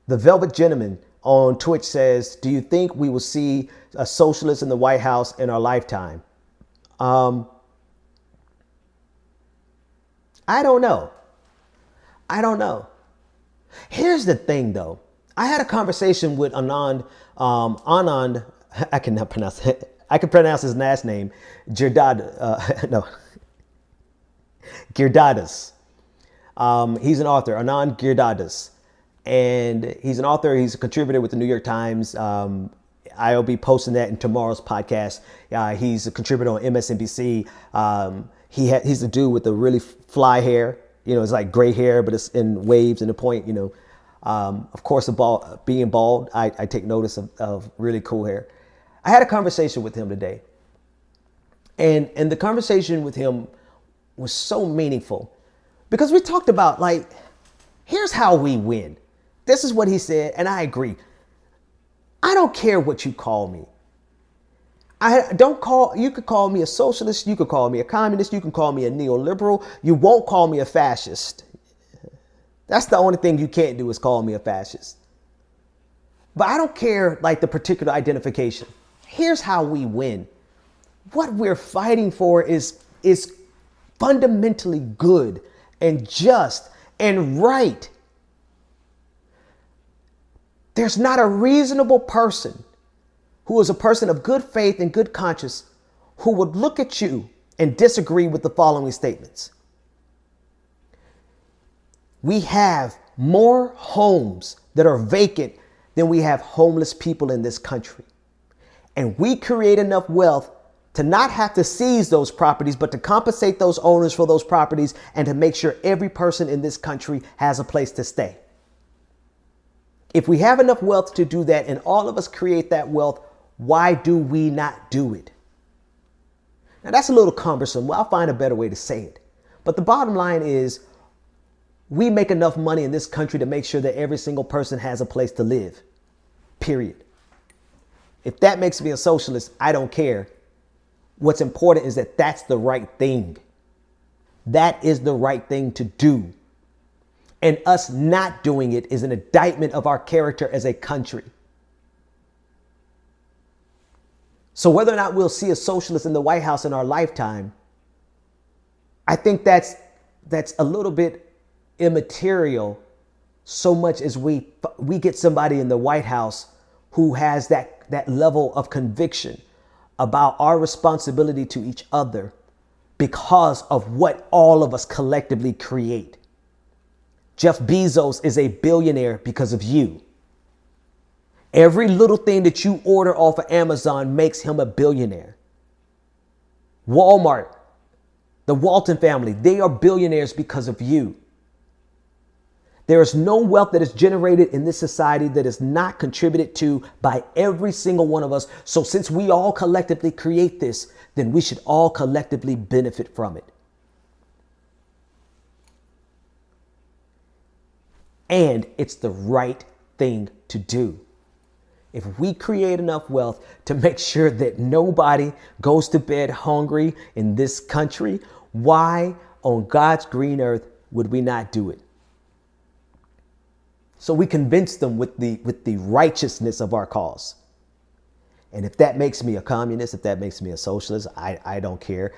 The Velvet Gentleman on Twitch says, do you think we will see a socialist in the White House in our lifetime? I don't know. I don't know. Here's the thing, though. I had a conversation with Anand. Anand, I cannot pronounce it. I can pronounce his last name, Giridharadas. He's an author, Anand Giridharadas. And he's an author. He's a contributor with the New York Times. I'll be posting that in tomorrow's podcast. He's a contributor on MSNBC. He's a dude with the really fly hair. You know, it's like gray hair, but it's in waves and a point, you know. Of course, being bald, I take notice of really cool hair. I had a conversation with him today. And the conversation with him was so meaningful because we talked about, like, here's how we win. This is what he said, and I agree. I don't care what you call me. You could call me a socialist, you could call me a communist, you can call me a neoliberal. You won't call me a fascist. That's the only thing you can't do is call me a fascist. But I don't care, like, the particular identification. Here's how we win. What we're fighting for is fundamentally good and just and right. There's not a reasonable person who is a person of good faith and good conscience who would look at you and disagree with the following statements. We have more homes that are vacant than we have homeless people in this country. And we create enough wealth to not have to seize those properties, but to compensate those owners for those properties and to make sure every person in this country has a place to stay. If we have enough wealth to do that and all of us create that wealth, why do we not do it? Now, that's a little cumbersome. Well, I'll find a better way to say it. But the bottom line is we make enough money in this country to make sure that every single person has a place to live, period. If that makes me a socialist, I don't care. What's important is that that's the right thing. That is the right thing to do. And us not doing it is an indictment of our character as a country. So whether or not we'll see a socialist in the White House in our lifetime, I think that's a little bit immaterial, so much as we get somebody in the White House who has that level of conviction about our responsibility to each other because of what all of us collectively create. Jeff Bezos is a billionaire because of you. Every little thing that you order off of Amazon makes him a billionaire. Walmart, the Walton family, they are billionaires because of you. There is no wealth that is generated in this society that is not contributed to by every single one of us. So since we all collectively create this, then we should all collectively benefit from it. And it's the right thing to do. If we create enough wealth to make sure that nobody goes to bed hungry in this country, why on God's green earth would we not do it? So we convince them with the righteousness of our cause. And if that makes me a communist, if that makes me a socialist, I don't care.